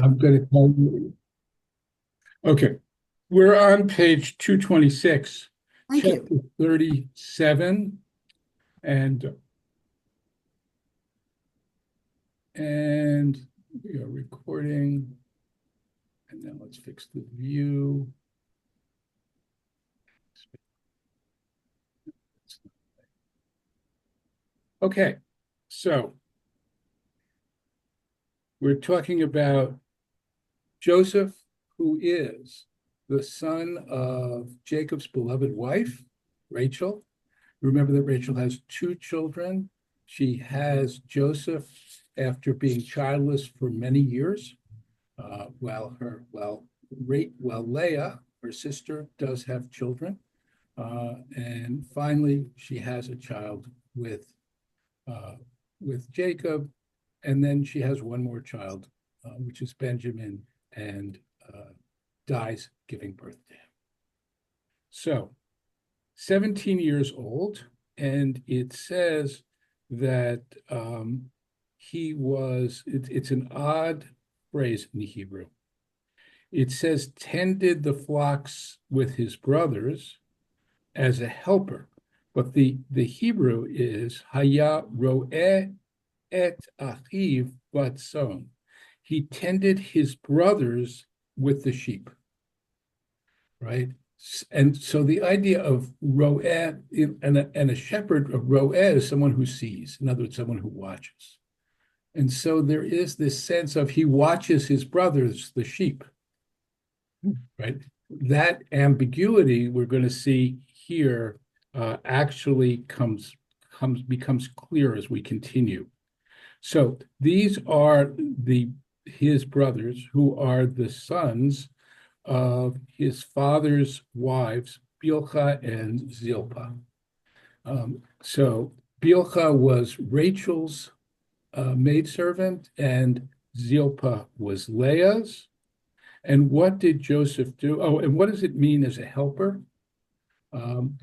I'm going to tell you. Okay, we're on page 226, Thank you. chapter 37, and and we are recording. And now let's fix the view. Okay, so we're talking about Joseph, who is the son of Jacob's beloved wife, Rachel. Remember that Rachel has two children. She has Joseph after being childless for many years, while Leah, her sister, does have children. And finally, she has a child uh, with Jacob, and then she has one more child, which is Benjamin, and dies giving birth to him. So, 17 years old, and it says that it's an odd phrase in the Hebrew. It says, tended the flocks with his brothers as a helper. But the Hebrew is haya ro'eh et achiv batzon. He tended his brothers with the sheep, right? And so the idea of ro'eh and a shepherd of ro'eh is someone who sees, in other words, someone who watches. And so there is this sense of he watches his brothers, the sheep, right? That ambiguity we're going to see here actually becomes clear as we continue. So these are his brothers who are the sons of his father's wives, Bilhah and Zilpah. So Bilhah was Rachel's maidservant, and Zilpah was Leah's. And what did Joseph do? Oh, and what does it mean as a helper? Um,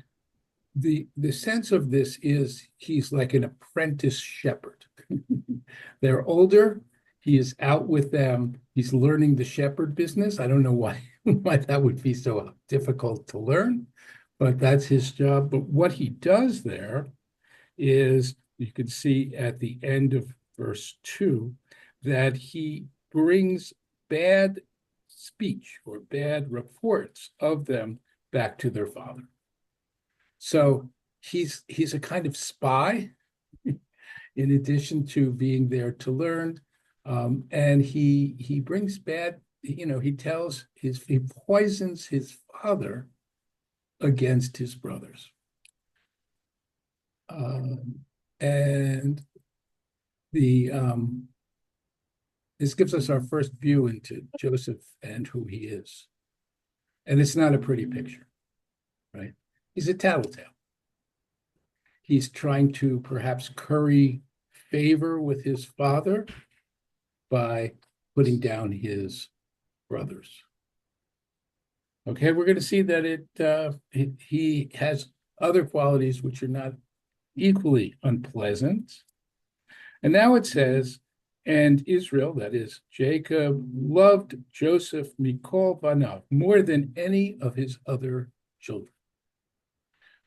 the sense of this is he's like an apprentice shepherd. They're older. He is out with them. He's learning the shepherd business. I don't know why that would be so difficult to learn, but that's his job. But what he does there is you can see at the end of verse 2 that he brings bad speech or bad reports of them back to their father. So he's a kind of spy in addition to being there to learn. And he brings bad, he poisons his father against his brothers. And this gives us our first view into Joseph and who he is. And it's not a pretty picture, right? He's a tattletale. He's trying to perhaps curry favor with his father by putting down his brothers. Okay, we're going to see that he has other qualities which are not equally unpleasant. And now it says, and Israel, that is Jacob, loved Joseph Mikol Banav more than any of his other children.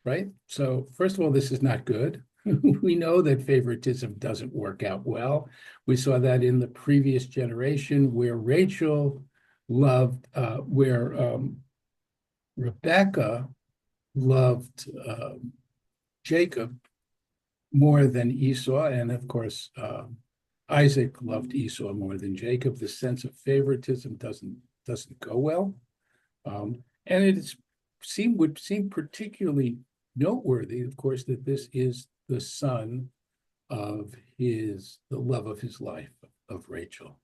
Right? So first of all, this is not good. We know that favoritism doesn't work out well. We saw that in the previous generation where Rebecca loved Jacob more than Esau, and of course Isaac loved Esau more than Jacob. The sense of favoritism doesn't go well, and would seem particularly noteworthy, of course, that this is the son of the love of his life, of Rachel.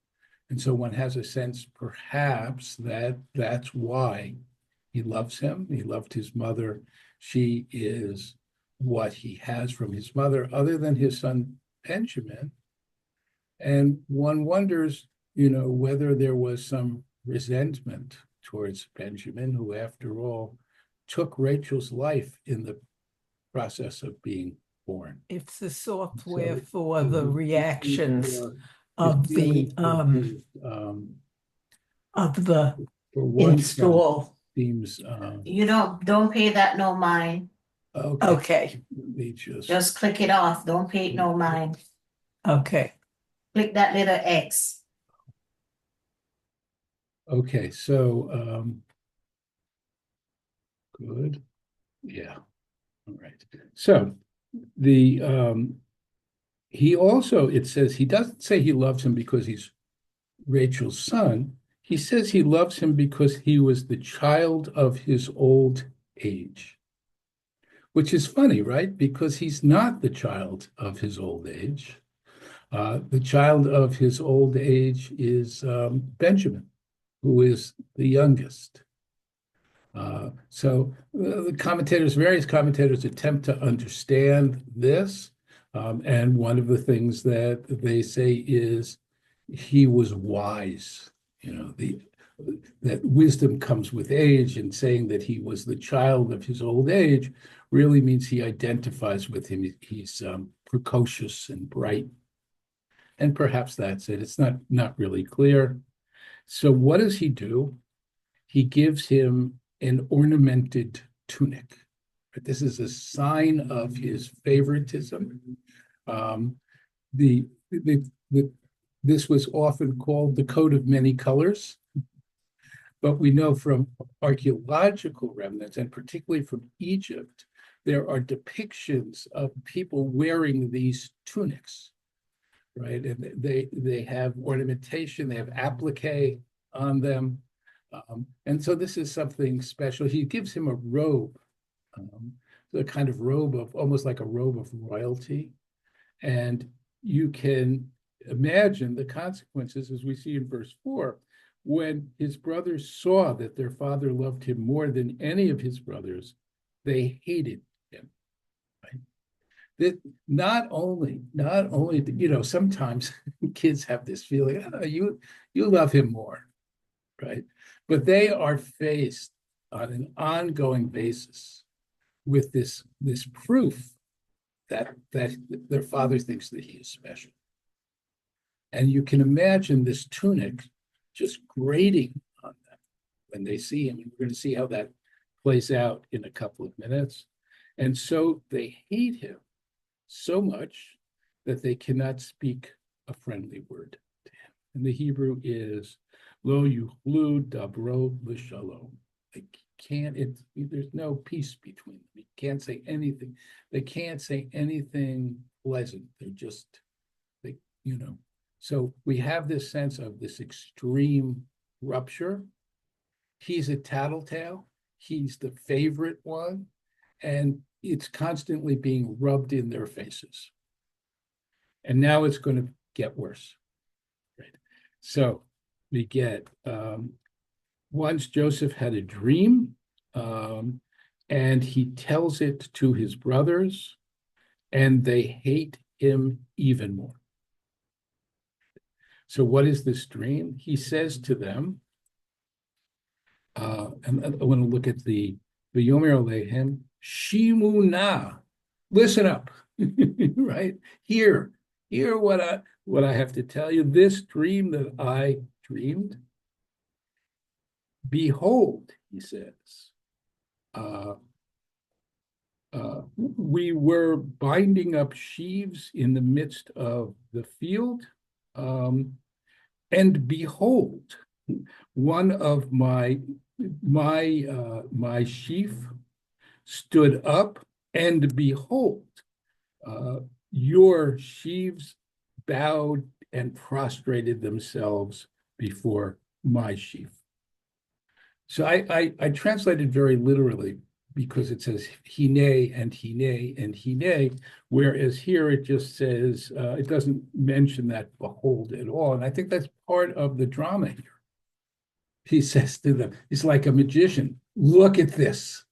And so one has a sense, perhaps, that that's why he loves him. He loved his mother. She is what he has from his mother, other than his son Benjamin. And one wonders, whether there was some resentment towards Benjamin, who, after all, took Rachel's life in the process of being born. It's the software So for the reactions his of feelings the for his of the For in one child school. seems You don't pay that no mind. okay. Okay, Let me just Just click it off. Don't pay it no mind. okay. Click that little X. okay. So good. Yeah. All right. So the he also, it says he doesn't say he loves him because he's Rachel's son. He says he loves him because he was the child of his old age, which is funny, right? Because he's not the child of his old age. The child of his old age is Benjamin, who is the youngest. The commentators, various commentators attempt to understand this. And one of the things that they say is he was wise. That wisdom comes with age, and saying that he was the child of his old age really means he identifies with him. He's precocious and bright. And perhaps that's it. It's not really clear. So what does he do? He gives him an ornamented tunic. This is a sign of his favoritism. Um, the this was often called the coat of many colors, but we know from archaeological remnants, and particularly from Egypt, there are depictions of people wearing these tunics, right? And they have ornamentation, they have applique on them. And so this is something special. He gives him a robe, a kind of robe of almost like a robe of royalty. And you can imagine the consequences, as we see in verse 4, when his brothers saw that their father loved him more than any of his brothers, they hated him. Right? That not only sometimes kids have this feeling, oh, you love him more, right? But they are faced on an ongoing basis with this proof that their father thinks that he is special. And you can imagine this tunic just grating on them when they see him. And we're going to see how that plays out in a couple of minutes. And so they hate him so much that they cannot speak a friendly word to him. And the Hebrew is lo yuchlu dabro l'shalom. They can't, there's no peace between them. You can't say anything. They can't say anything pleasant. They're just, they, you know. So we have this sense of this extreme rupture. He's a tattletale. He's the favorite one. And it's constantly being rubbed in their faces. And now it's going to get worse. Right. So we get once Joseph had a dream, and he tells it to his brothers, and they hate him even more. So what is this dream? He says to them, and I want to look at the Yomer Alehem, Shimuna, listen up, right? Hear what I have to tell you. This dream that I dreamed, behold, he says, we were binding up sheaves in the midst of the field, and behold, one of my sheaf stood up, and behold, your sheaves bowed and prostrated themselves before my sheaf. So I translated very literally because it says hine and hine and hine, whereas here it just says, it doesn't mention that behold at all. And I think that's part of the drama here. He says to them, he's like a magician, look at this,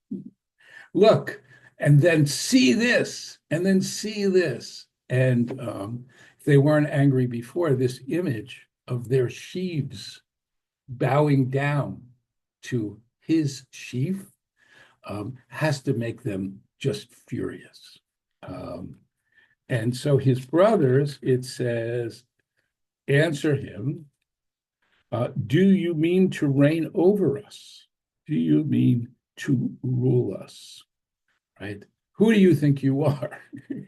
look, and then see this, and then see this. And if they weren't angry before, this image of their sheaves bowing down to his sheaf has to make them just furious. And so his brothers, it says, answer him, Do you mean to reign over us? Do you mean to rule us? Right? Who do you think you are,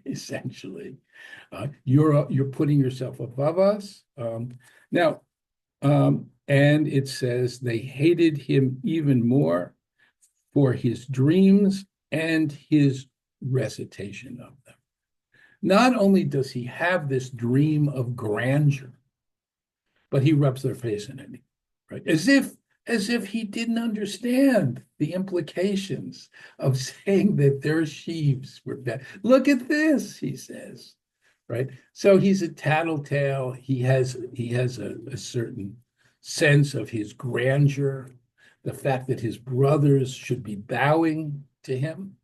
essentially? You're putting yourself above us. Now, and it says they hated him even more for his dreams and his recitation of them. Not only does he have this dream of grandeur, but he rubs their face in it, right? As if he didn't understand the implications of saying that their sheaves were bad. Look at this, he says, right? So he's a tattletale. He has a certain sense of his grandeur, the fact that his brothers should be bowing to him.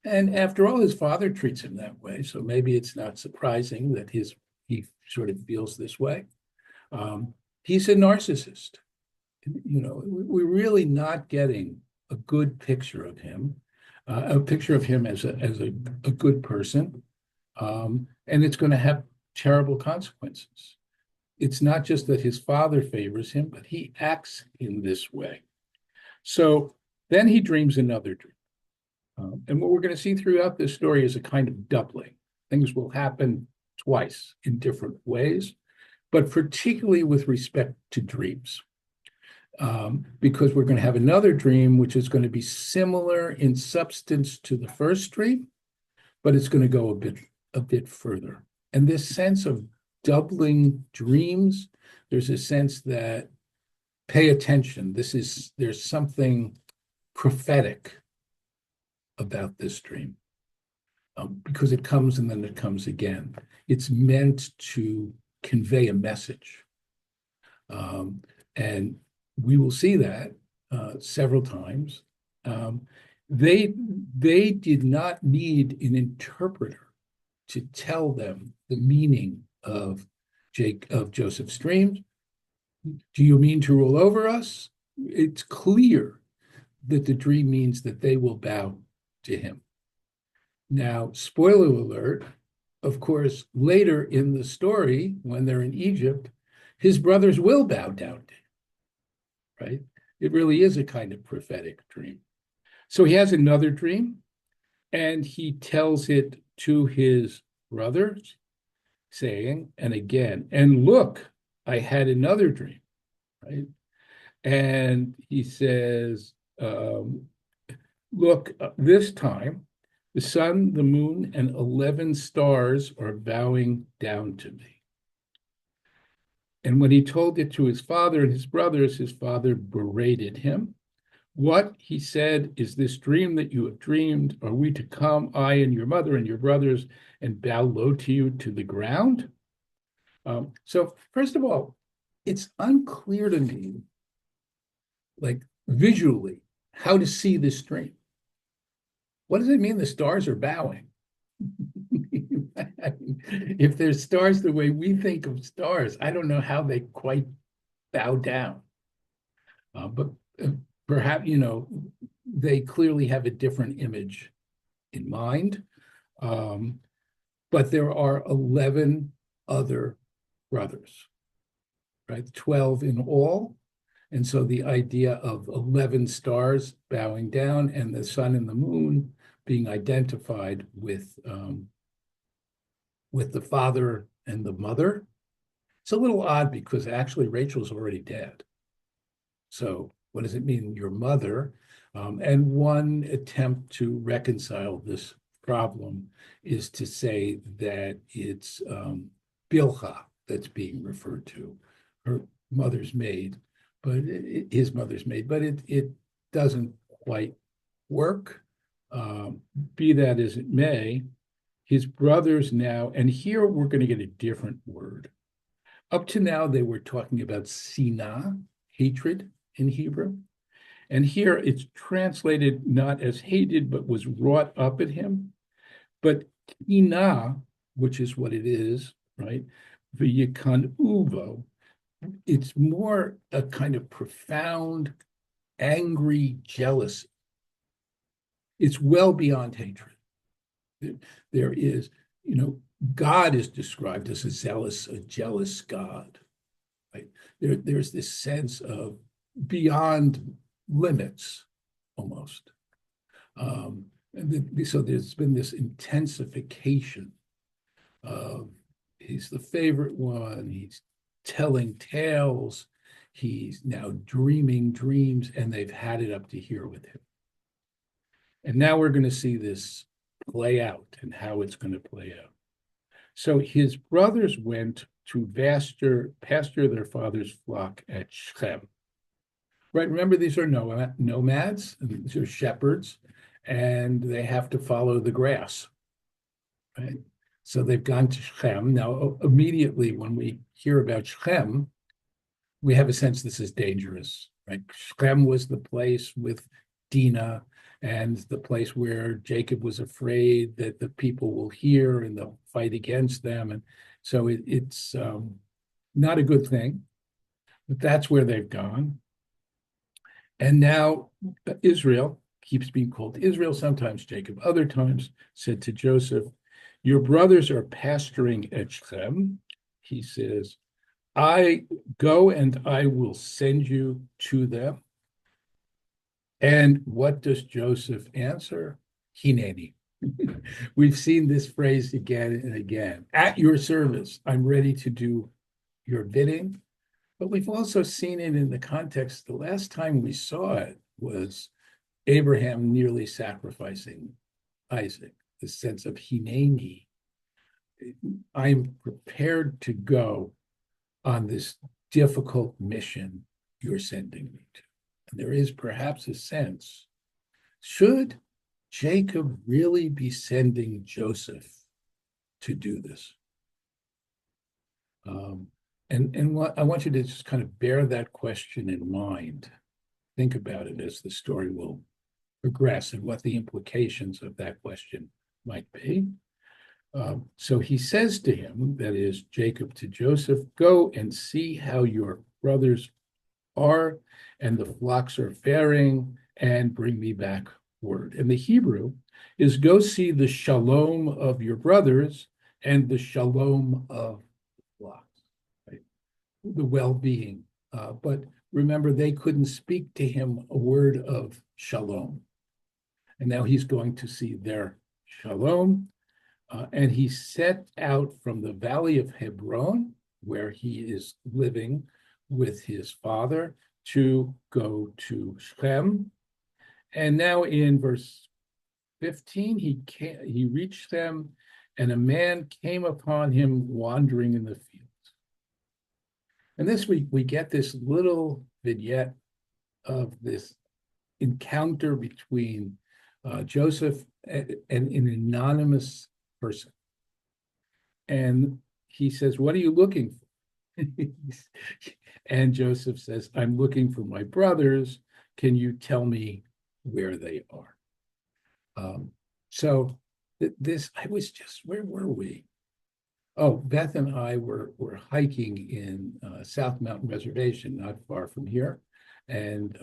And after all, his father treats him that way. So maybe it's not surprising that he sort of feels this way. He's a narcissist. We're really not getting a good picture of him, a picture of him as a good person. And it's going to have terrible consequences. It's not just that his father favors him, but he acts in this way. So then he dreams another dream. And what we're going to see throughout this story is a kind of doubling. Things will happen twice in different ways, but particularly with respect to dreams. Because we're going to have another dream, which is going to be similar in substance to the first dream, but it's going to go a bit further. And this sense of doubling dreams, there's a sense that pay attention. There's something prophetic about this dream, because it comes and then it comes again. It's meant to convey a message. And we will see that several times. They did not need an interpreter to tell them the meaning of Joseph's dreams. Do you mean to rule over us? It's clear that the dream means that they will bow to him. Now, spoiler alert, of course, later in the story, when they're in Egypt, his brothers will bow down to him, right? It really is a kind of prophetic dream. So he has another dream, and he tells it to his brothers, saying, and again, and look, I had another dream, right? And he says, look, this time, the sun, the moon, and 11 stars are bowing down to me. And when he told it to his father and his brothers, his father berated him. What, he said, is this dream that you have dreamed? Are we to come, I and your mother and your brothers, and bow low to you to the ground? So first of all, it's unclear to me, like visually, how to see this dream. What does it mean the stars are bowing? If there's stars the way we think of stars, I don't know how they quite bow down. But perhaps, they clearly have a different image in mind. But there are 11 other brothers, right? 12 in all. And so the idea of 11 stars bowing down and the sun and the moon being identified with the father and the mother. It's a little odd because actually Rachel's already dead. So what does it mean, your mother? And one attempt to reconcile this problem is to say that it's Bilhah that's being referred to, her mother's maid, but his mother's maid, but it doesn't quite work. Be that as it may, his brothers now, and here we're going to get a different word. Up to now, they were talking about sinah, hatred in Hebrew. And here it's translated not as hated, but was wrought up at him. But kinah, which is what it is, right? V'yikan uvo, it's more a kind of profound, angry jealousy. It's well beyond hatred. There is, God is described as a jealous God. right? There's this sense of beyond limits almost. So there's been this intensification of he's the favorite one, he's telling tales, he's now dreaming dreams, and they've had it up to here with him. And now we're going to see this play out and how it's going to play out. So his brothers went to pasture their father's flock at Shechem. Right, remember these are nomads, these are shepherds, and they have to follow the grass, right? So they've gone to Shechem. Now, immediately when we hear about Shechem, we have a sense this is dangerous, right? Shechem was the place with Dinah and the place where Jacob was afraid that the people will hear and they'll fight against them. And so it's not a good thing, but that's where they've gone. And now Israel keeps being called Israel, sometimes Jacob, other times said to Joseph, your brothers are pasturing at Shechem. He says, I go and I will send you to them. And what does Joseph answer? Hineni. We've seen this phrase again and again. At your service, I'm ready to do your bidding. But we've also seen it in the context, the last time we saw it was Abraham nearly sacrificing Isaac, the sense of Hineni. I'm prepared to go on this difficult mission you're sending me to. And there is perhaps a sense, should Jacob really be sending Joseph to do this? And what I want you to just kind of bear that question in mind. Think about it as the story will progress and what the implications of that question might be. So he says to him, that is Jacob to Joseph, go and see how your brothers are and the flocks are faring, and bring me back word. And the Hebrew is go see the shalom of your brothers and the shalom of the flocks. The well-being. But remember, they couldn't speak to him a word of shalom. And now he's going to see their shalom. And he set out from the valley of Hebron, where he is living with his father, to go to Shechem. And now in verse 15, he reached them, and a man came upon him wandering in the field. And this we get this little vignette of this encounter between Joseph and an anonymous person. And he says, what are you looking for? And Joseph says, I'm looking for my brothers. Can you tell me where they are? So I was just, where were we? Oh, Beth and I were hiking in South Mountain Reservation, not far from here. And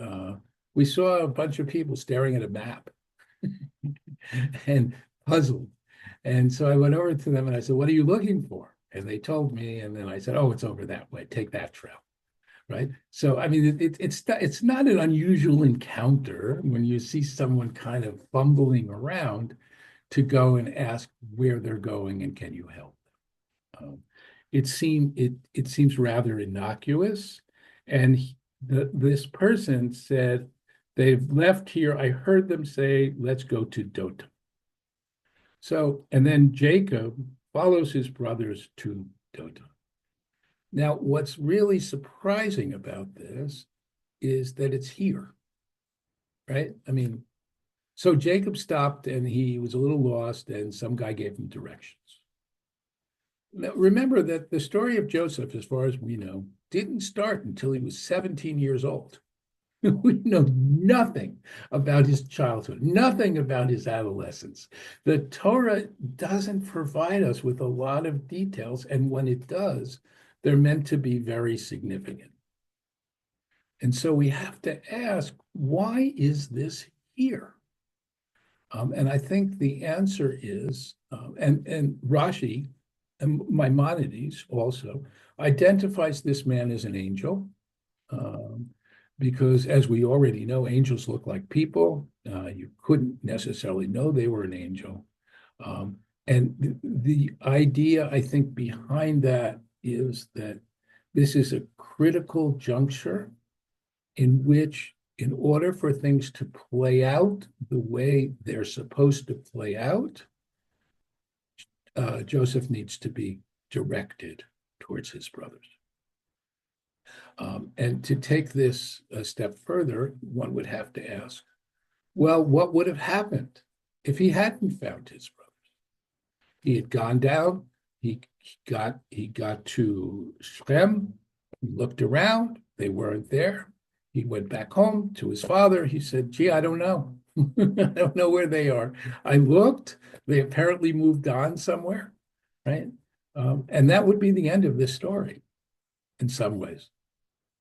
we saw a bunch of people staring at a map and puzzled. And so I went over to them and I said, what are you looking for? And they told me, and then I said, oh, it's over that way. Take that trail, right? So, I mean, it's not an unusual encounter when you see someone kind of fumbling around to go and ask where they're going and can you help? It seems rather innocuous, and this person said they've left here. I heard them say, "Let's go to Dothan." So, and then Jacob follows his brothers to Dothan. Now, what's really surprising about this is that it's here, right? I mean, so Jacob stopped and he was a little lost, and some guy gave him directions. Now, remember that the story of Joseph, as far as we know, didn't start until he was 17 years old. We know nothing about his childhood, nothing about his adolescence. The Torah doesn't provide us with a lot of details, and when it does, they're meant to be very significant. And so we have to ask, why is this here? And I think the answer is, and Rashi and Maimonides also identifies this man as an angel, because as we already know, angels look like people. You couldn't necessarily know they were an angel. And the idea, I think, behind that is that this is a critical juncture in which, in order for things to play out the way they're supposed to play out, Joseph needs to be directed towards his brothers. And to take this a step further, one would have to ask, well, what would have happened if he hadn't found his brothers? He had gone down, he got to Shechem, he looked around, they weren't there. He went back home to his father. He said, gee, I don't know. I don't know where they are. I looked, they apparently moved on somewhere, right? And that would be the end of this story in some ways.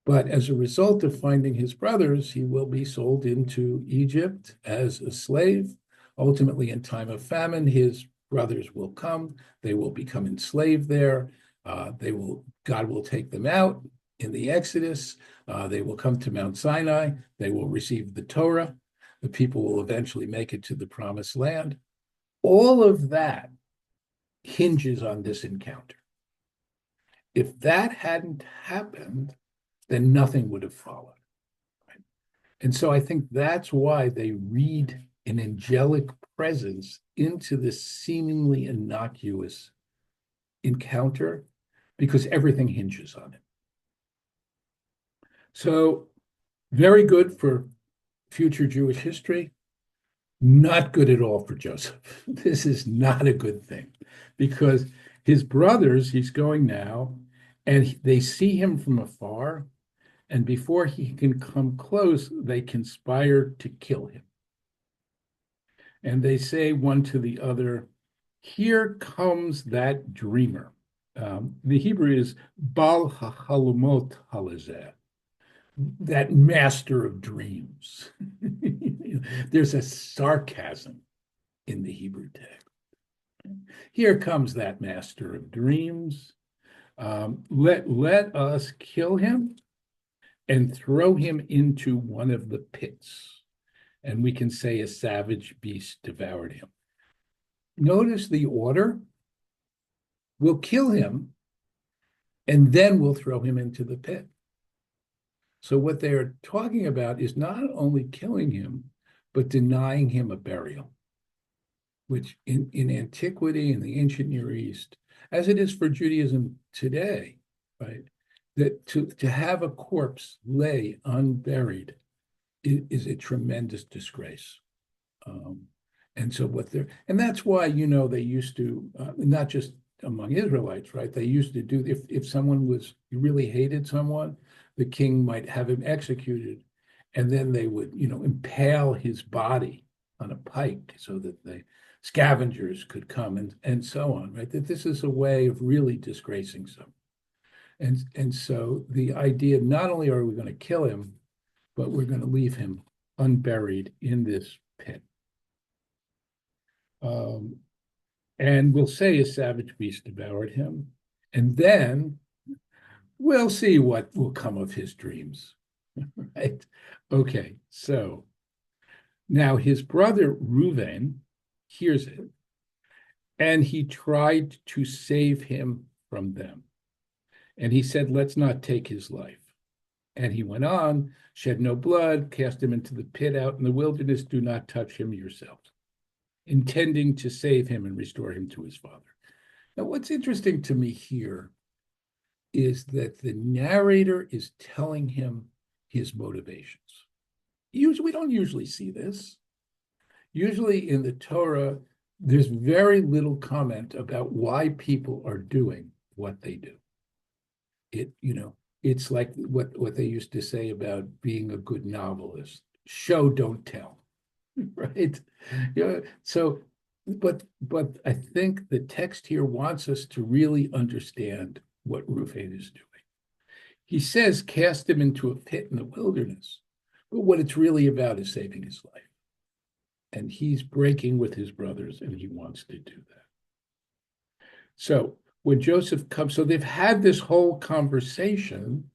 But as a result of finding his brothers, he will be sold into Egypt as a slave. Ultimately, in time of famine, his brothers will come. They will become enslaved there. God will take them out in the Exodus. They will come to Mount Sinai. They will receive the Torah. The people will eventually make it to the Promised Land. All of that hinges on this encounter. If that hadn't happened, then nothing would have followed. Right? And so I think that's why they read an angelic presence into this seemingly innocuous encounter, because everything hinges on it. So very good for future Jewish history, not good at all for Joseph. This is not a good thing, because his brothers, he's going now, and they see him from afar, and before he can come close, they conspire to kill him. And they say one to the other, here comes that dreamer. The Hebrew is Bal HaChalomot Halazeh, that master of dreams. There's a sarcasm in the Hebrew text. Here comes that master of dreams. Let us kill him and throw him into one of the pits. And we can say a savage beast devoured him. Notice the order. We'll kill him, and then we'll throw him into the pit. So what they're talking about is not only killing him, but denying him a burial, which in antiquity, in the ancient Near East, as it is for Judaism today, right, that to have a corpse lay unburied is a tremendous disgrace. And so and that's why, they used to, not just among Israelites, right? They used to do, if someone really hated someone, the king might have him executed, and then they would, impale his body on a pike so that the scavengers could come and so on, right? That this is a way of really disgracing someone. And so the idea, not only are we going to kill him, but we're going to leave him unburied in this pit. And we'll say a savage beast devoured him, and then we'll see what will come of his dreams, right? Okay, so now his brother Reuven hears it, and he tried to save him from them. And he said, let's not take his life. And he went on, shed no blood, cast him into the pit out in the wilderness, do not touch him yourselves, intending to save him and restore him to his father. Now, what's interesting to me here is that the narrator is telling him his motivations. We don't usually see this. Usually in the Torah, there's very little comment about why people are doing what they do. It's like what they used to say about being a good novelist: show, don't tell, right? So, but I think the text here wants us to really understand what Reuven is doing. He says, cast him into a pit in the wilderness, but what it's really about is saving his life. And he's breaking with his brothers, and he wants to do that. So when Joseph comes, so they've had this whole conversation,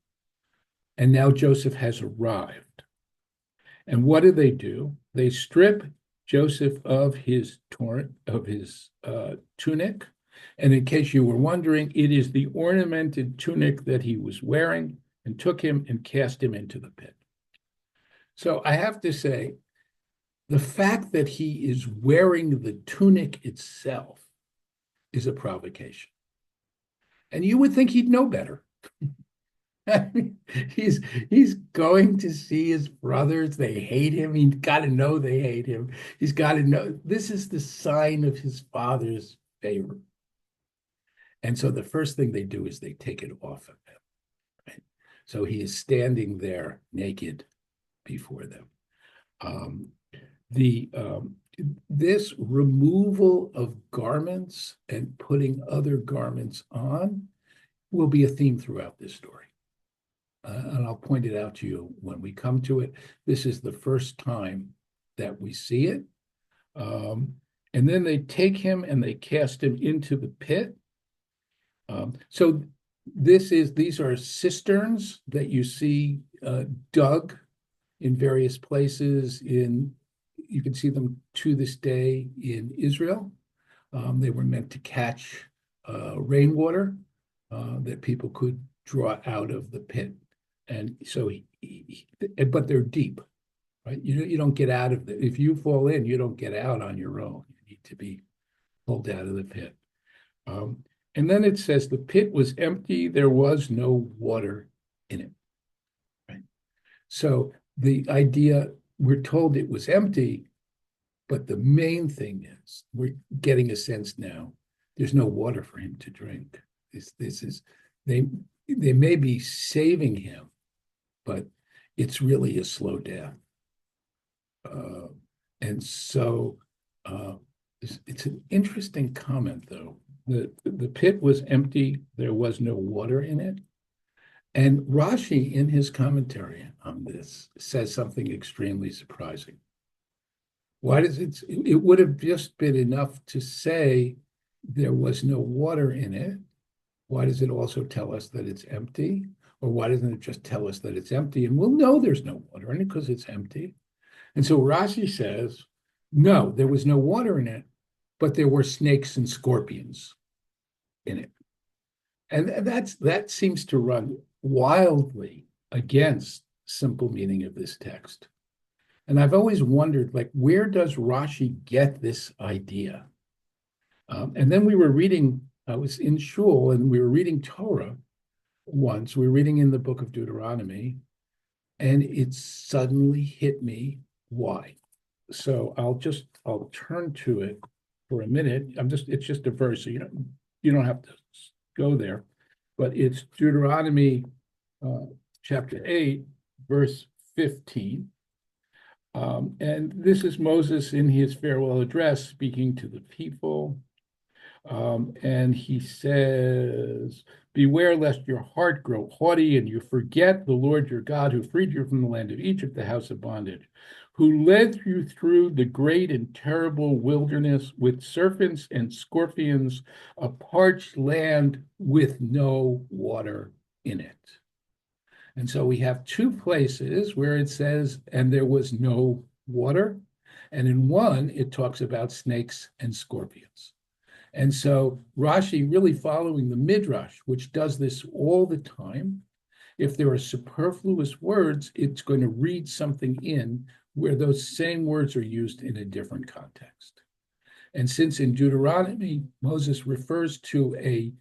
and now Joseph has arrived. And what do? They strip Joseph of his tunic. And in case you were wondering, it is the ornamented tunic that he was wearing, and took him and cast him into the pit. So I have to say, the fact that he is wearing the tunic itself is a provocation. And you would think he'd know better. He's going to see his brothers. They hate him. He's got to know they hate him. He's got to know this is the sign of his father's favor. And so the first thing they do is they take it off of him. Right? So he is standing there naked before them. This removal of garments and putting other garments on will be a theme throughout this story. And I'll point it out to you when we come to it. This is the first time that we see it. And then they take him and they cast him into the pit. So these are cisterns that you see dug in various places you can see them to this day in Israel. They were meant to catch rainwater that people could draw out of the pit. And so, but they're deep, right? You don't get out of it. If you fall in, you don't get out on your own. You need to be pulled out of the pit. And then it says the pit was empty. There was no water in it, right? So the idea, we're told it was empty, but the main thing is we're getting a sense now there's no water for him to drink. They may be saving him, but it's really a slow death. And so it's an interesting comment, though. The pit was empty. There was no water in it. And Rashi, in his commentary on this, says something extremely surprising. Why does it would have just been enough to say there was no water in it. Why does it also tell us that it's empty? Or why doesn't it just tell us that it's empty? And we'll know there's no water in it because it's empty. And so Rashi says, no, there was no water in it, but there were snakes and scorpions in it. And that seems to run wildly against simple meaning of this text. And I've always wondered, like, where does Rashi get this idea? And then I was in shul and we were reading Torah once. We were reading in the book of Deuteronomy, and it suddenly hit me why. So I'll turn to it for a minute. It's just a verse, so you don't have to go there, but it's Deuteronomy chapter 8, verse 15. And this is Moses in his farewell address speaking to the people. And he says, beware lest your heart grow haughty and you forget the Lord your God who freed you from the land of Egypt, the house of bondage, who led you through the great and terrible wilderness with serpents and scorpions, a parched land with no water in it. And so we have two places where it says, and there was no water. And in one, it talks about snakes and scorpions. And so Rashi, really following the Midrash, which does this all the time, if there are superfluous words, it's going to read something in where those same words are used in a different context. And since in Deuteronomy, Moses refers to a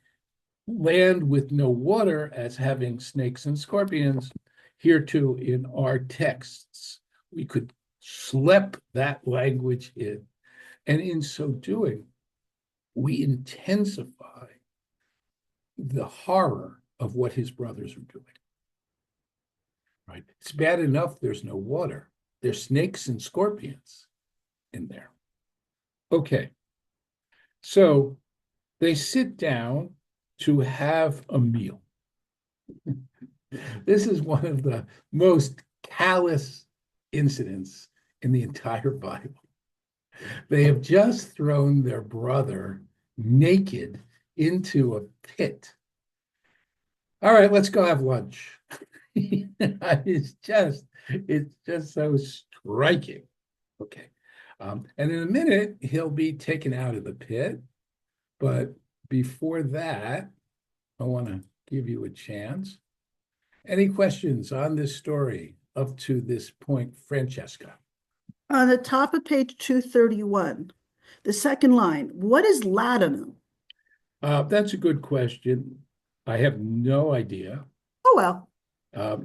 land with no water as having snakes and scorpions, here too in our texts, we could slip that language in. And in so doing, we intensify the horror of what his brothers are doing. Right? It's bad enough there's no water. There's snakes and scorpions in there. Okay. So they sit down to have a meal. This is one of the most callous incidents in the entire Bible. They have just thrown their brother naked into a pit. All right, let's go have lunch. It's just so striking. Okay. And in a minute, he'll be taken out of the pit. But before that, I want to give you a chance. Any questions on this story up to this point, Francesca? On the top of page 231, the second line, what is ladanum? That's a good question. I have no idea. Oh, well,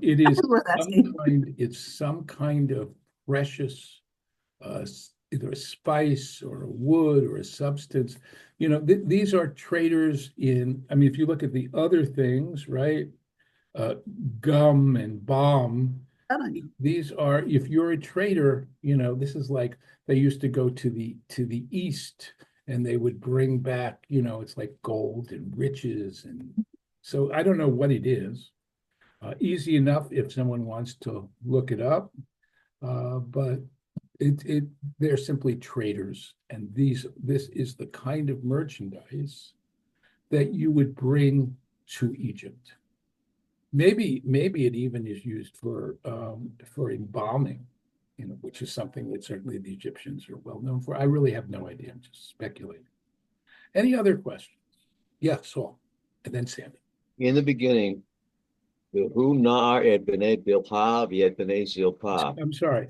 It is worth asking. it's some kind of precious, either a spice or a wood or a substance. These are traders in, I mean, if you look at the other things, right? Gum and balm, these are, if you're a trader, this is like they used to go to the east and they would bring back, it's like gold and riches. And so I don't know what it is. Easy enough if someone wants to look it up. But they're simply traders. And this is the kind of merchandise that you would bring to Egypt. Maybe it even is used for embalming, which is something that certainly the Egyptians are well known for. I really have no idea. I'm just speculating. Any other questions? Yeah, Saul, and then Sandy. In the beginning, Hu Nar et B'nai Bilhah v'et B'nai Zilpah. I'm sorry.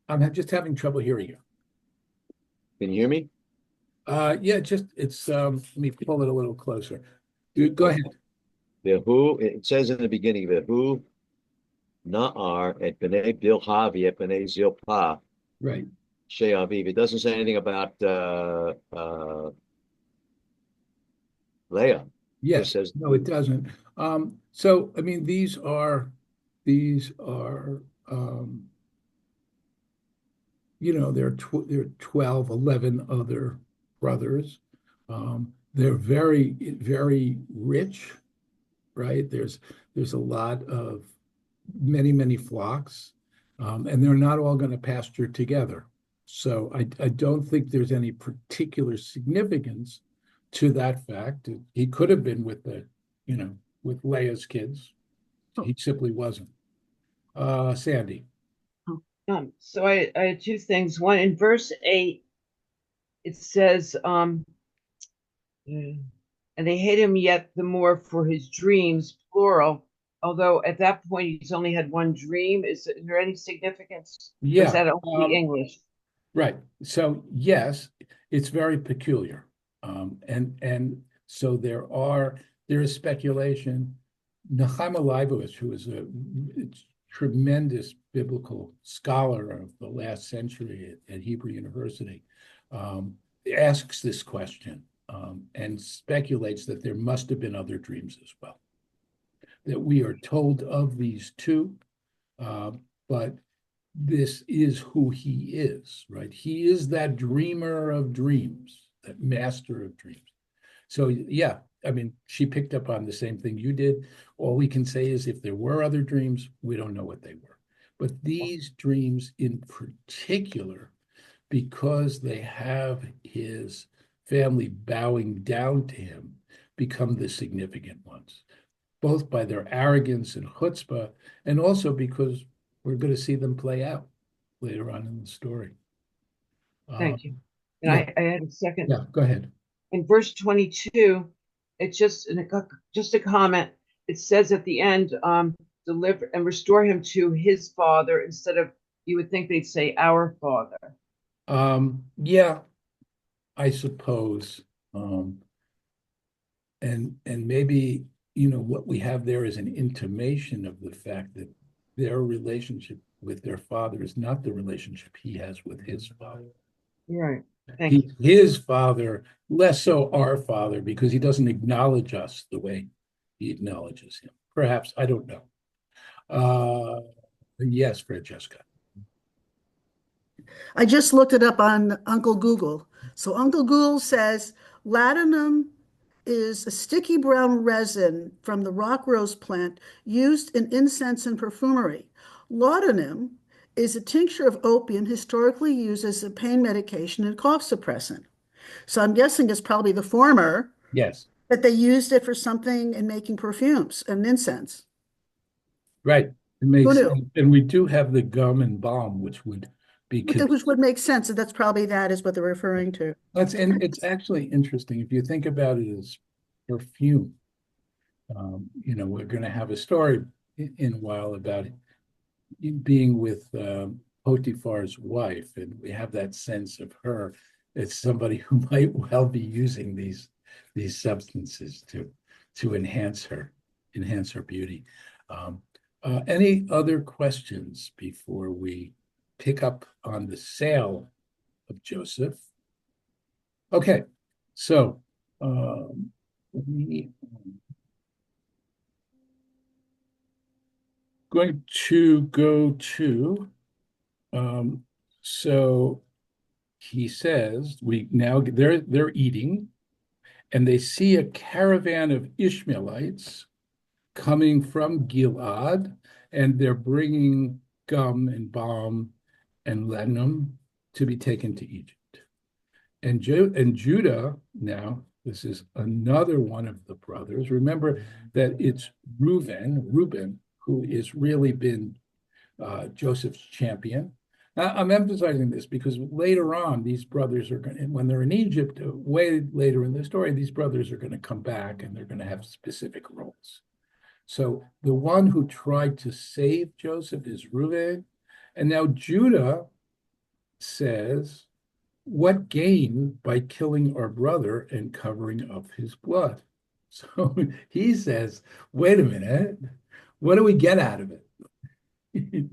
I'm just having trouble hearing you. Can you hear me? Yeah, let me pull it a little closer. Go ahead. It says in the beginning, Hu Nar et B'nai Bilhah v'et B'nai Zilpah. Right. She'aviv. It doesn't say anything about Leah. Yes. No, it doesn't. So I mean, these are there are 12, 11 other brothers. They're very, very rich, right? There's a lot of many flocks, and they're not all going to pasture together. So I don't think there's any particular significance to that fact. He could have been with with Leah's kids. He simply wasn't. Sandy. So I had two things. One, in verse 8, it says, and they hate him yet the more for his dreams, plural, although at that point he's only had one dream. Is there any significance? Yeah. Or is that only English? Right. So yes, it's very peculiar. And so there is speculation. Nechama Leibowitz, who is a tremendous biblical scholar of the last century at Hebrew University, asks this question and speculates that there must have been other dreams as well. That we are told of these two, but this is who he is, right? He is that dreamer of dreams, that master of dreams. So yeah, I mean, she picked up on the same thing you did. All we can say is if there were other dreams, we don't know what they were. But these dreams in particular, because they have his family bowing down to him, become the significant ones, both by their arrogance and chutzpah, and also because we're going to see them play out later on in the story. Thank you. And yeah. I had a second. Yeah, go ahead. In verse 22, it's just a comment. It says at the end, deliver and restore him to his father, instead of, you would think they'd say our father. Yeah, I suppose. And maybe, what we have there is an intimation of the fact that their relationship with their father is not the relationship he has with his father. Right. Thank you. His father, less so our father, because he doesn't acknowledge us the way he acknowledges him. Perhaps, I don't know. Yes, Francesca. I just looked it up on Uncle Google. So Uncle Google says ladanum is a sticky brown resin from the rock rose plant used in incense and perfumery. Laudanum is a tincture of opium historically used as a pain medication and cough suppressant. So I'm guessing it's probably the former. Yes. that they used it for something in making perfumes and incense. Right. It makes Who knew? sense. And we do have the gum and balm, which would be Which would make sense, and that's probably that is what they're referring to. and it's actually interesting if you think about it as perfume. We're going to have a story in a while about being with Potiphar's wife, and we have that sense of her as somebody who might well be using these substances to enhance her beauty. Any other questions before we pick up on the sale of Joseph? Okay, so we going to go to so he says they're eating, and they see a caravan of Ishmaelites coming from Gilad, and they're bringing gum and balm and ladanum to be taken to Egypt. And Judah, now this is another one of the brothers. Remember that it's Reuben, who has really been Joseph's champion. I'm emphasizing this because later on, these brothers are going to, when they're in Egypt, way later in the story, these brothers are going to come back and they're going to have specific roles. So the one who tried to save Joseph is Reuben. And now Judah says, what gain by killing our brother and covering up his blood? So he says, wait a minute, what do we get out of it?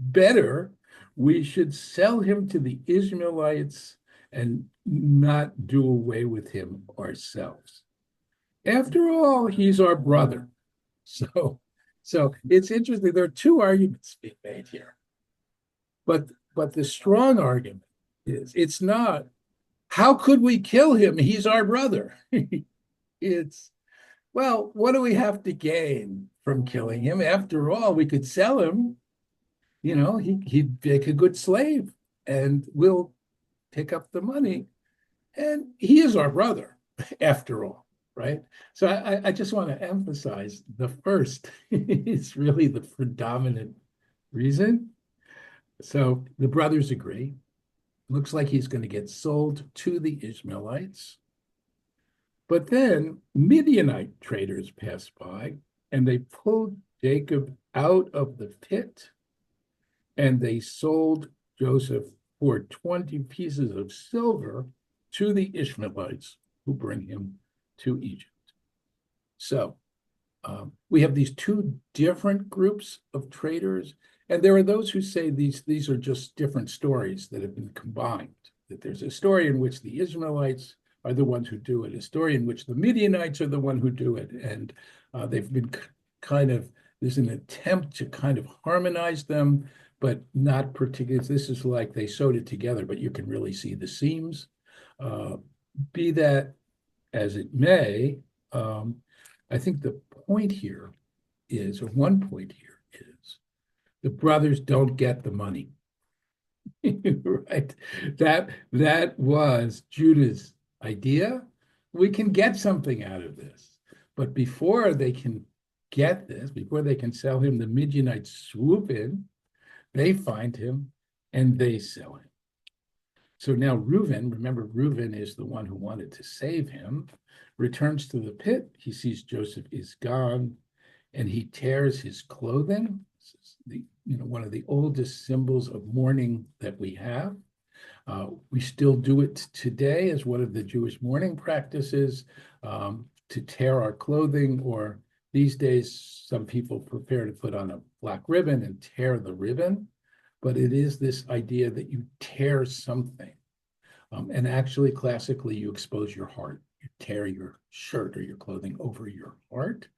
Better, we should sell him to the Ishmaelites and not do away with him ourselves. After all, he's our brother. So it's interesting. There are two arguments being made here. But the strong argument is it's not, how could we kill him? He's our brother. It's, well, what do we have to gain from killing him? After all, we could sell him. He'd make a good slave, and we'll pick up the money. And he is our brother, after all, right? So I just want to emphasize the first is really the predominant reason. So the brothers agree. Looks like he's going to get sold to the Ishmaelites. But then Midianite traders pass by, and they pulled Jacob out of the pit, and they sold Joseph for 20 pieces of silver to the Ishmaelites who bring him to Egypt. So we have these two different groups of traders, and there are those who say these are just different stories that have been combined, that there's a story in which the Ishmaelites are the ones who do it, a story in which the Midianites are the one who do it, and they've been there's an attempt to kind of harmonize them, but not particularly. This is like they sewed it together, but you can really see the seams. Be that as it may, I think the point here is, or one point here is, the brothers don't get the money. Right? That was Judah's idea. We can get something out of this. But before they can get this, before they can sell him, the Midianites swoop in, they find him, and they sell him. So now Reuben, remember Reuben is the one who wanted to save him, returns to the pit. He sees Joseph is gone, and he tears his clothing. This is one of the oldest symbols of mourning that we have. We still do it today as one of the Jewish mourning practices, to tear our clothing, or these days, some people prepare to put on a black ribbon and tear the ribbon, but it is this idea that you tear something. And actually, classically, you expose your heart. You tear your shirt or your clothing over your heart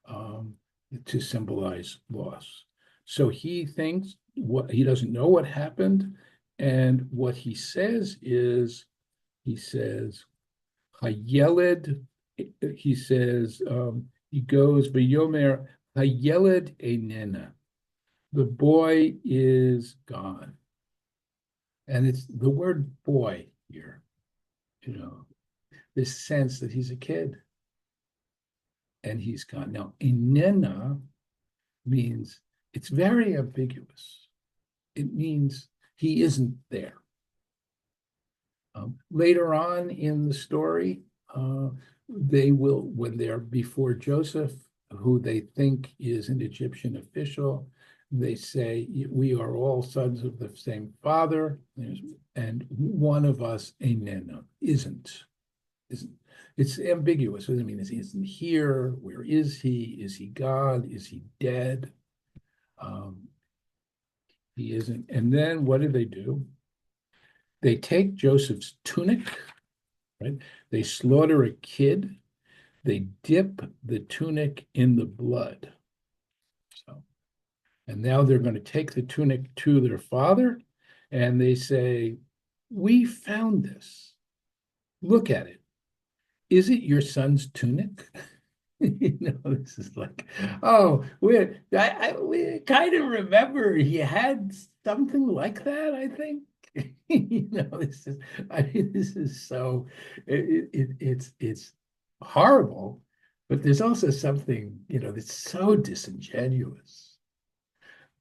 to symbolize loss. So he thinks he doesn't know what happened. And what he says is, Hayeled, he goes, V'yomer Hayeled einena. The boy is gone. And it's the word boy here, this sense that he's a kid. and he's gone. Now, Inena means it's very ambiguous. It means he isn't there. Later on in the story, they will, when they're before Joseph, who they think is an Egyptian official, they say, we are all sons of the same father, and one of us, Inena, isn't. It's ambiguous. What does it mean? Is he isn't here? Where is he? Is he God? Is he dead? He isn't. And then what do? They take Joseph's tunic, right? They slaughter a kid. They dip the tunic in the blood. So, and now they're going to take the tunic to their father, and they say, we found this. Look at it. Is it your son's tunic? This is like, oh, we kind of remember he had something like that, I think. This is so, it's horrible, but there's also something, that's so disingenuous.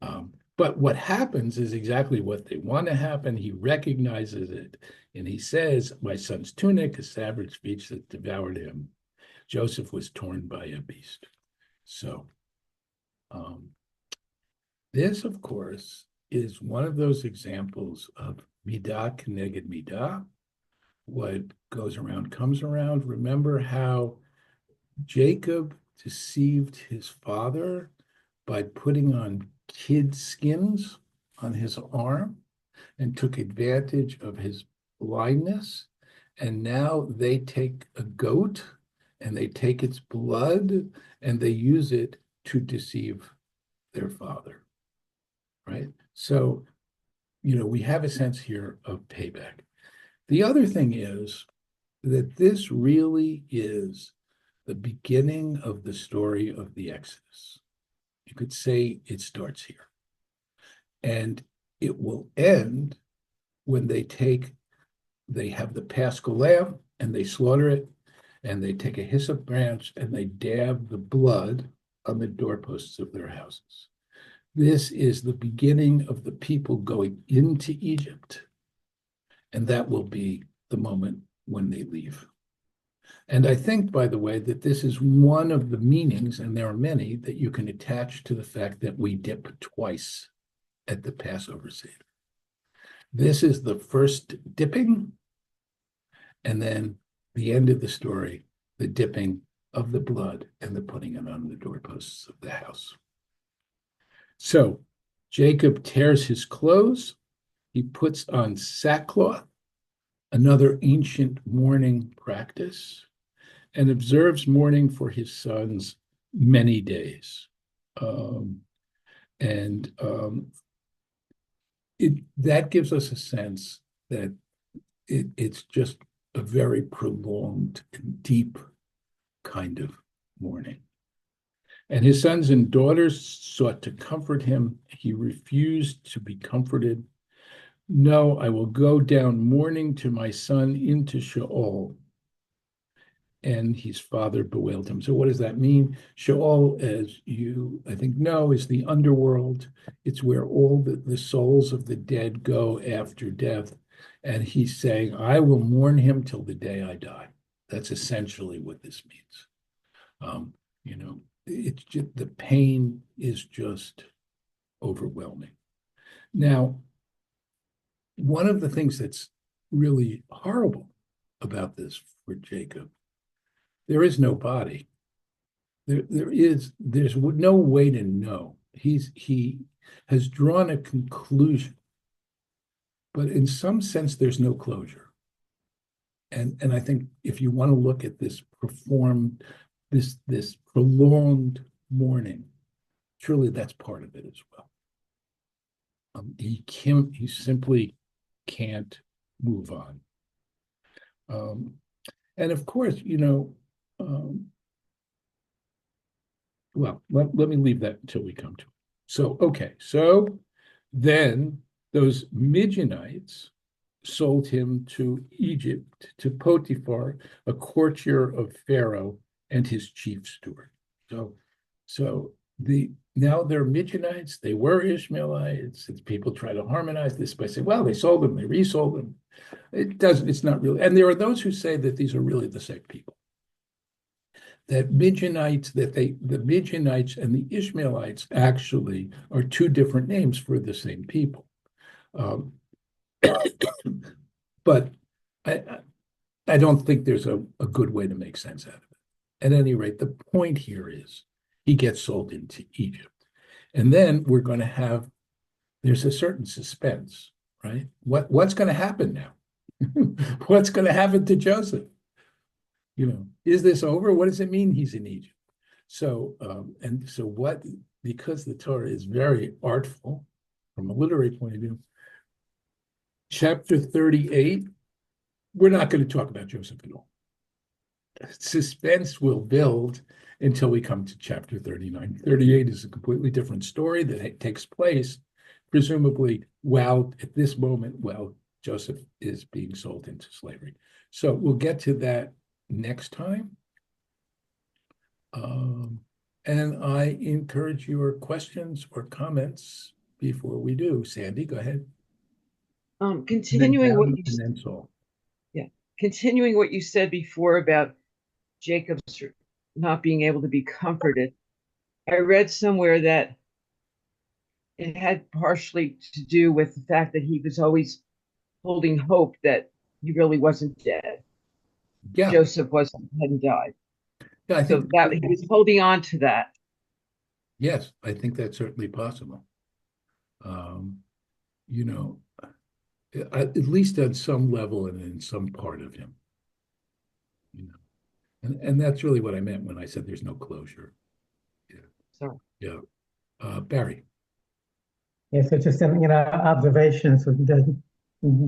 But what happens is exactly what they want to happen. He recognizes it, and he says, my son's tunic, a savage beast that devoured him. Joseph was torn by a beast. So this, of course, is one of those examples of midah keneged midah. What goes around comes around. Remember how Jacob deceived his father by putting on kid skins on his arm and took advantage of his blindness. And now they take a goat and they take its blood and they use it to deceive their father, right? So, we have a sense here of payback. The other thing is that this really is the beginning of the story of the Exodus. You could say it starts here. And it will end when they have the Paschal lamb and they slaughter it, and they take a hyssop branch and they dab the blood on the doorposts of their houses. This is the beginning of the people going into Egypt, and that will be the moment when they leave. And I think, by the way, that this is one of the meanings, and there are many, that you can attach to the fact that we dip twice at the Passover Seder. This is the first dipping, and then the end of the story, the dipping of the blood and the putting it on the doorposts of the house. So Jacob tears his clothes. He puts on sackcloth, another ancient mourning practice, and observes mourning for his sons many days. That gives us a sense that it's just a very prolonged and deep kind of mourning. And his sons and daughters sought to comfort him. He refused to be comforted. No, I will go down mourning to my son into Sheol. And his father bewailed him. So what does that mean? Sheol, as you, I think, know, is the underworld. It's where all the souls of the dead go after death. And he's saying, I will mourn him till the day I die. That's essentially what this means. It's just, the pain is just overwhelming. Now, one of the things that's really horrible about this for Jacob, there is no body. There's no way to know. He has drawn a conclusion, but in some sense, there's no closure. And I think if you want to look at this this prolonged mourning, surely that's part of it as well. He simply can't move on. And of course, well, let me leave that until we come to it. So then those Midianites sold him to Egypt, to Potiphar, a courtier of Pharaoh, and his chief steward. So now they're Midianites, they were Ishmaelites. People try to harmonize this by saying, well, they sold them, they resold them. It's not really. And there are those who say that these are really the same people. That Midianites, the Midianites and the Ishmaelites actually are two different names for the same people. But I don't think there's a good way to make sense out of it. At any rate, the point here is he gets sold into Egypt. And then we're going to have, there's a certain suspense, right? What's going to happen now? What's going to happen to Joseph? Is this over? What does it mean he's in Egypt? So, because the Torah is very artful from a literary point of view, chapter 38, we're not going to talk about Joseph at all. Suspense will build until we come to chapter 39. 38 is a completely different story that takes place, presumably, at this moment, while Joseph is being sold into slavery. So we'll get to that next time. And I encourage your questions or comments before we do. Sandy, go ahead. Continuing what you And then Saul. continuing what you said before about Jacob's not being able to be comforted, I read somewhere that it had partially to do with the fact that he was always holding hope that he really wasn't dead. Yeah. Joseph hadn't died. Yeah, I So think that he was holding on to that. yes, I think that's certainly possible. At least at some level and in some part of him. And that's really what I meant when I said there's no closure. Yeah. Sorry. Yeah. Barry. Yes, so just observations.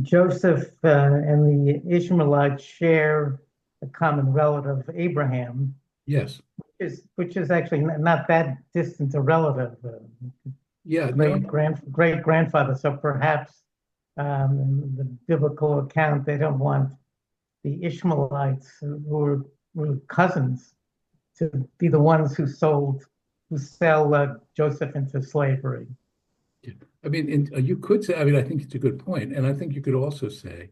Joseph and the Ishmaelites share a common relative, Abraham. Yes. Which is actually not that distant a relative. Yeah. Great grandfather. So perhaps in the biblical account, they don't want the Ishmaelites, who were cousins, to be the ones who sell Joseph into slavery. I mean, you could say, I think it's a good point. And I think you could also say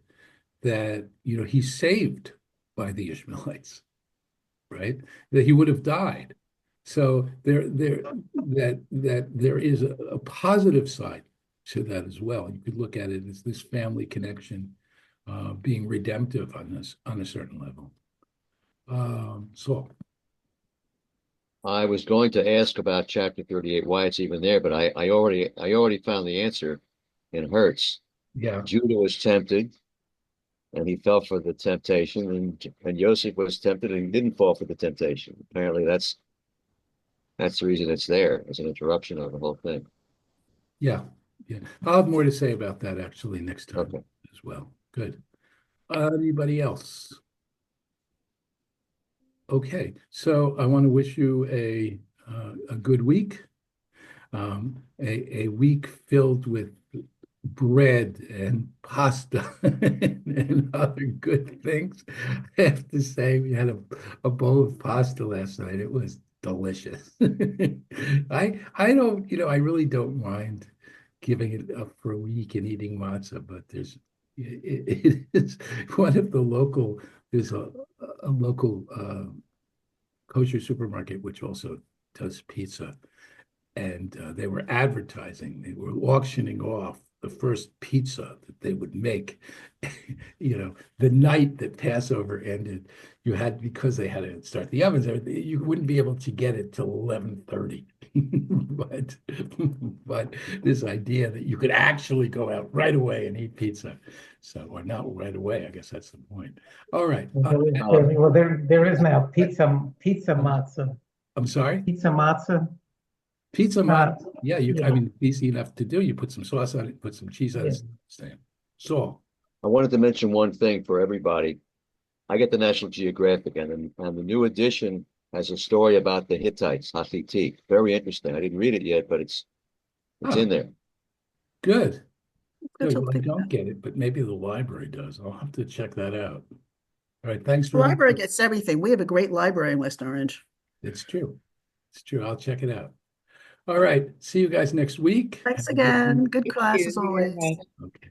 that, he's saved by the Ishmaelites, right? That he would have died. So there is a positive side to that as well. You could look at it as this family connection being redemptive on a certain level. Saul. I was going to ask about chapter 38, why it's even there, but I already found the answer in Hertz. Yeah. Judah was tempted and he fell for the temptation, and Joseph was tempted and he didn't fall for the temptation. Apparently that's the reason it's there as an interruption of the whole thing. Yeah. I'll have more to say about that actually next time as well. Good. Anybody else? Okay, so I want to wish you a good week, a week filled with bread and pasta and other good things. I have to say, we had a bowl of pasta last night. It was delicious. I really don't mind giving it up for a week and eating matzah, but it is one of the local. There's a local kosher supermarket which also does pizza, and they were advertising. They were auctioning off the first pizza that they would make. The night that Passover ended, because they had to start the ovens, you wouldn't be able to get it till 11:30. but this idea that you could actually go out right away and eat pizza, or not right away, I guess that's the point. All right. Well, there is now pizza matzah. I'm sorry? Pizza matzah. Pizza matzah. Yeah, easy enough to do. You put some sauce on it, put some cheese on it. So I wanted to mention one thing for everybody. I get the National Geographic, and the new edition has a story about the Hittites, Hafiti. Very interesting. I didn't read it yet, but it's in there. Good. Well, I don't get it, but maybe the library does. I'll have to check that out. All right, thanks The for. library gets everything. We have a great library in West Orange. It's true. It's true. I'll check it out. All right, see you guys next week. Thanks Have a good again. week. Good Thank class you as very always. much. Okay.